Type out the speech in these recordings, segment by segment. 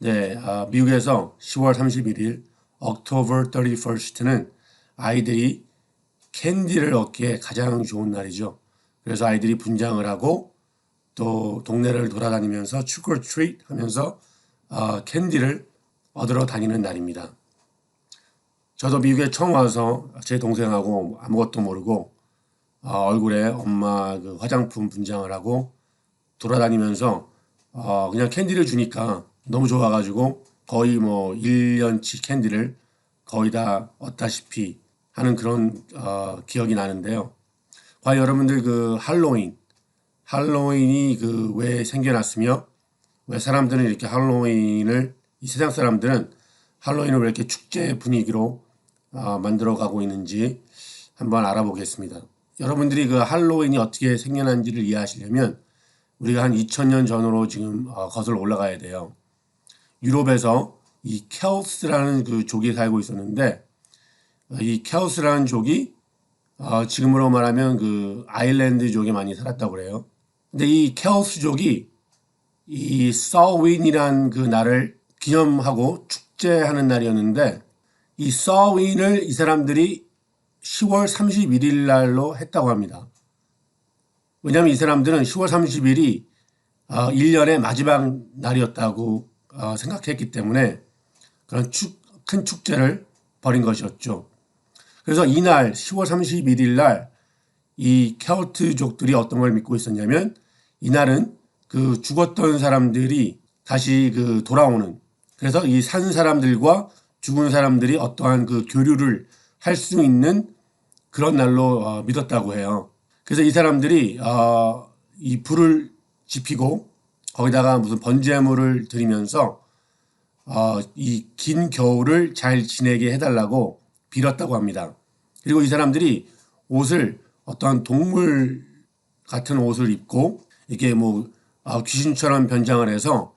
네, 미국에서 10월 31일, October 31st는 아이들이 캔디를 얻기에 가장 좋은 날이죠. 그래서 아이들이 분장을 하고 또 동네를 돌아다니면서 trick or treat 하면서 캔디를 얻으러 다니는 날입니다. 저도 미국에 처음 와서 제 동생하고 아무것도 모르고 얼굴에 엄마 그 화장품 분장을 하고 돌아다니면서 그냥 캔디를 주니까 너무 좋아가지고 거의 뭐 1년치 캔디를 거의 다 얻다시피 하는 그런 기억이 나는데요. 과연 여러분들 그 할로윈이 그 왜 생겨났으며 왜 사람들은 이렇게 할로윈을 이 세상 사람들은 할로윈을 왜 이렇게 축제 분위기로 만들어가고 있는지 한번 알아보겠습니다. 여러분들이 그 할로윈이 어떻게 생겨난지를 이해하시려면 우리가 한 2000년 전으로 지금 거슬러 올라가야 돼요. 유럽에서 이 켈트라는 그 족이 살고 있었는데 이 켈트라는 족이 지금으로 말하면 그 아일랜드족이 많이 살았다고 그래요. 근데 이 켈트족이 이 서윈이란 그 날을 기념하고 축제하는 날이었는데 이 서윈을 이 사람들이 10월 31일 날로 했다고 합니다. 왜냐하면 이 사람들은 10월 30일이 1년의 마지막 날이었다고 생각했기 때문에 그런 큰 축제를 벌인 것이었죠. 그래서 이날 10월 31일 날 이 켈트족들이 어떤 걸 믿고 있었냐면 이날은 그 죽었던 사람들이 다시 그 돌아오는, 그래서 이 산 사람들과 죽은 사람들이 어떠한 그 교류를 할 수 있는 그런 날로 믿었다고 해요. 그래서 이 사람들이 이 불을 지피고 거기다가 무슨 번제물을 드리면서 이 긴 겨울을 잘 지내게 해달라고 빌었다고 합니다. 그리고 이 사람들이 옷을 어떤 동물 같은 옷을 입고 이게 뭐 귀신처럼 변장을 해서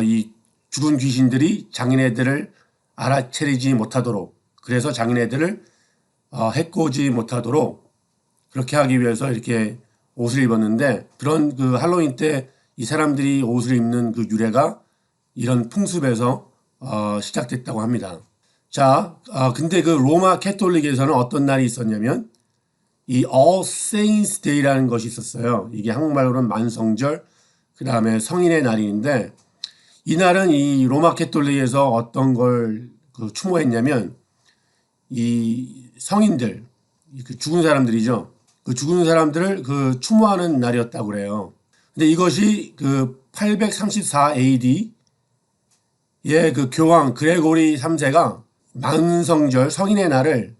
이 죽은 귀신들이 장인애들을 알아채리지 못하도록, 그래서 장인애들을 해코지 못하도록 그렇게 하기 위해서 이렇게 옷을 입었는데, 그런 그 할로윈 때 이 사람들이 옷을 입는 그 유래가 이런 풍습에서 시작됐다고 합니다. 자, 근데 그 로마 캐톨릭에서는 어떤 날이 있었냐면 이 All Saints Day라는 것이 있었어요. 이게 한국말로는 만성절, 그 다음에 성인의 날인데, 이 날은 이 로마 캐톨릭에서 어떤 걸 그 추모했냐면 이 성인들, 그 죽은 사람들이죠. 그 죽은 사람들을 그 추모하는 날이었다고 그래요. 근데 이것이 그 834 AD에 그 교황 그레고리 3세가 만성절 성인의 날을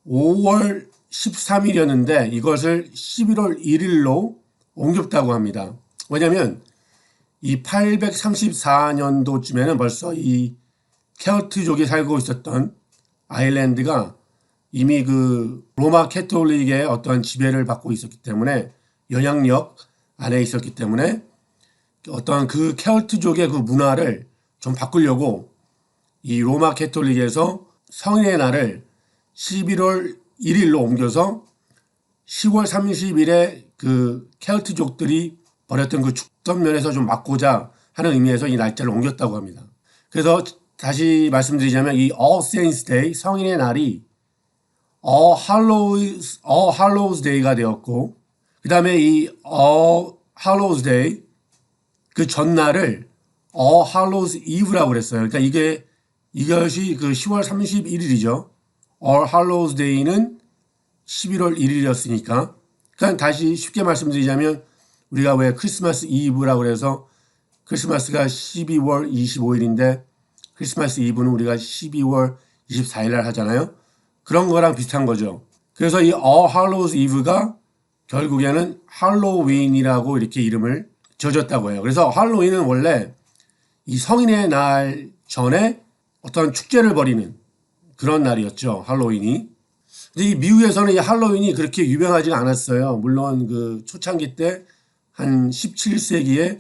5월 13일이었는데 이것을 11월 1일로 옮겼다고 합니다. 왜냐하면 이 834년도쯤에는 벌써 이 켈트족이 살고 있었던 아일랜드가 이미 그 로마 캐톨릭의 어떤 지배를 받고 있었기 때문에, 영향력 안에 있었기 때문에 어떤 그 켈트족의 그 문화를 좀 바꾸려고 이 로마 캐톨릭에서 성인의 날을 11월 1일로 옮겨서 10월 30일에 그 켈트족들이 벌였던 그 축전 면에서 좀 막고자 하는 의미에서 이 날짜를 옮겼다고 합니다. 그래서 다시 말씀드리자면 이 All Saints Day, 성인의 날이 All Hallows Day가 되었고, 그 다음에 이 All Hallows Day 그 전날을 All Hallows Eve라고 그랬어요. 그러니까 이것이 그 10월 31일이죠. All Hallows Day는 11월 1일이었으니까. 그러니까 다시 쉽게 말씀드리자면 우리가 왜 크리스마스 이브라고 그래서 크리스마스가 12월 25일인데 크리스마스 이브는 우리가 12월 24일 날 하잖아요. 그런 거랑 비슷한 거죠. 그래서 이 All Hallows Eve가 결국에는 할로윈이라고 이렇게 이름을 지어줬다고 해요. 그래서 할로윈은 원래 이 성인의 날 전에 어떤 축제를 벌이는 그런 날이었죠. 할로윈이. 근데 이 미국에서는 이 할로윈이 그렇게 유명하지가 않았어요. 물론 그 초창기 때 한 17세기에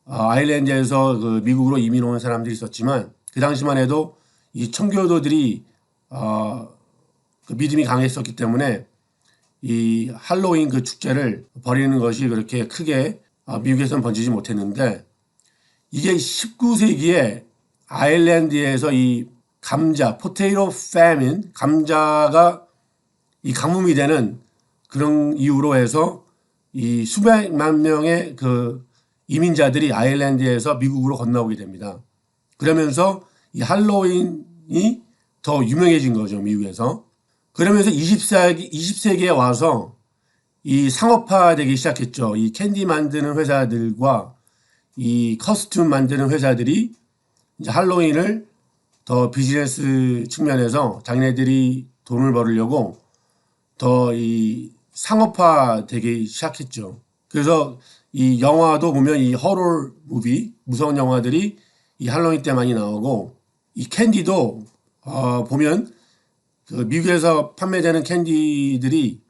아일랜드에서 그 미국으로 이민 온 사람들이 있었지만 그 당시만 해도 이 청교도들이 그 믿음이 강했었기 때문에 이 할로윈 그 축제를 벌이는 것이 그렇게 크게 미국에서는 번지지 못했는데, 이게 19세기에 아일랜드에서 이 감자, 포테이토 패민, 감자가 이 가뭄이 되는 그런 이유로 해서 이 수백만 명의 그 이민자들이 아일랜드에서 미국으로 건너오게 됩니다. 그러면서 이 할로윈이 더 유명해진 거죠, 미국에서. 그러면서 20세기에 와서 이 상업화되기 시작했죠. 이 캔디 만드는 회사들과 이 커스튬 만드는 회사들이 이제 할로윈을 더 비즈니스 측면에서 자기네들이 돈을 벌으려고 더 이 상업화되기 시작했죠. 그래서 이 영화도 보면 이 허러 무비, 무서운 영화들이 이 할로윈 때 많이 나오고, 이 캔디도 보면 그 미국에서 판매되는 캔디들이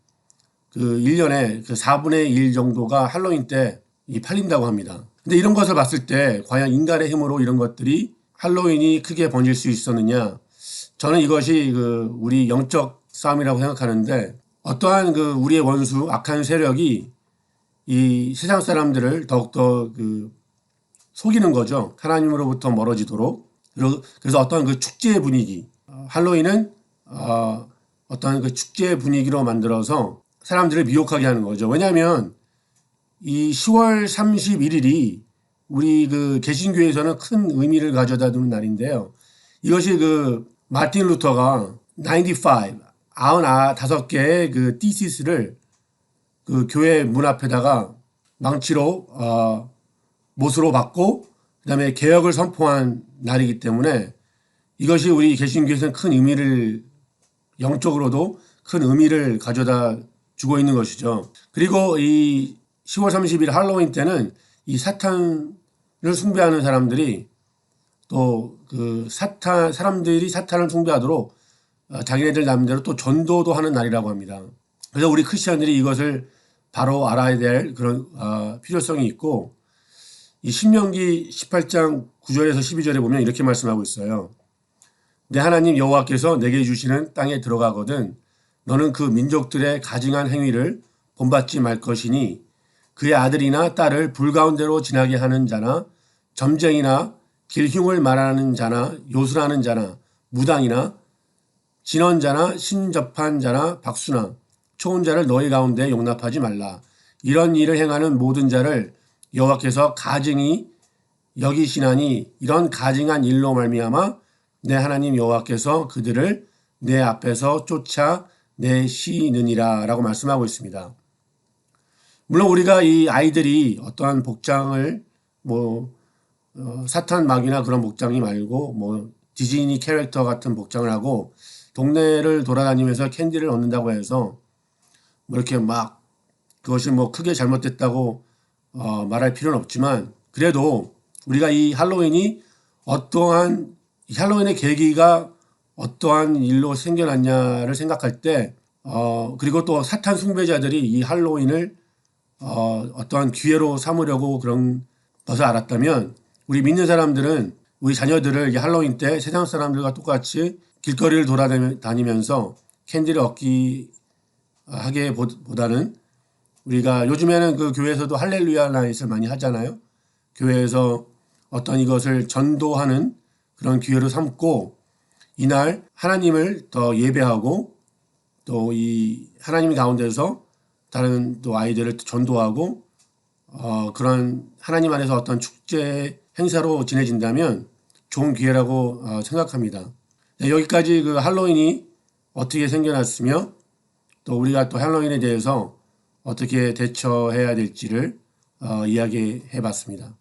그 1년에 그 4분의 1 정도가 할로윈 때 이 팔린다고 합니다. 근데 이런 것을 봤을 때 과연 인간의 힘으로 이런 것들이 할로윈이 크게 번질 수 있었느냐? 저는 이것이 그 우리 영적 싸움이라고 생각하는데, 어떠한 그 우리의 원수 악한 세력이 이 세상 사람들을 더욱더 그 속이는 거죠. 하나님으로부터 멀어지도록. 그래서 어떤 그 축제의 분위기, 할로윈은 어떤 그 축제의 분위기로 만들어서 사람들을 미혹하게 하는 거죠. 왜냐하면 이 10월 31일이 우리 그 개신교에서는 큰 의미를 가져다 두는 날인데요. 이것이 그 마틴 루터가 95개의 그 티시스를 그 교회 문 앞에다가 망치로 못으로 박고 그다음에 개혁을 선포한 날이기 때문에 이것이 우리 개신교에서는 큰 의미를, 영적으로도 큰 의미를 가져다 주고 있는 것이죠. 그리고 이 10월 30일 할로윈 때는 이 사탄을 숭배하는 사람들이 또 그 사람들이 사탄을 숭배하도록 자기네들 나름대로 또 전도도 하는 날이라고 합니다. 그래서 우리 크리스천들이 이것을 바로 알아야 될 그런 필요성이 있고, 이 신명기 18장 9절에서 12절에 보면 이렇게 말씀하고 있어요. 내 하나님 여호와께서 내게 주시는 땅에 들어가거든 너는 그 민족들의 가증한 행위를 본받지 말 것이니 그의 아들이나 딸을 불 가운데로 지나게 하는 자나 점쟁이나 길흉을 말하는 자나 요술하는 자나 무당이나 진언자나 신접한 자나 박수나 초혼자를 너희 가운데 용납하지 말라. 이런 일을 행하는 모든 자를 여호와께서 가증히 여기시나니 이런 가증한 일로 말미암아 내 하나님 여호와께서 그들을 내 앞에서 쫓아내시느니라 라고 말씀하고 있습니다. 물론 우리가 이 아이들이 어떠한 복장을 사탄 마귀나 그런 복장이 말고 디즈니 캐릭터 같은 복장을 하고 동네를 돌아다니면서 캔디를 얻는다고 해서 이렇게 막 그것이 크게 잘못됐다고 말할 필요는 없지만, 그래도 우리가 이 할로윈의 계기가 어떠한 일로 생겨났냐를 생각할 때 그리고 또 사탄 숭배자들이 이 할로윈을 어떠한 기회로 삼으려고 그런 것을 알았다면, 우리 믿는 사람들은 우리 자녀들을 이 할로윈 때 세상 사람들과 똑같이 길거리를 돌아다니면서 캔디를 얻기 하게 보다는, 우리가 요즘에는 그 교회에서도 할렐루야 나잇을 많이 하잖아요. 교회에서 어떤 이것을 전도하는 그런 기회로 삼고 이날 하나님을 더 예배하고 또 이 하나님 가운데서 다른 또 아이들을 전도하고 그런 하나님 안에서 어떤 축제 행사로 지내진다면 좋은 기회라고 생각합니다. 네, 여기까지 그 할로윈이 어떻게 생겨났으며 또 우리가 또 할로윈에 대해서 어떻게 대처해야 될지를 이야기해 봤습니다.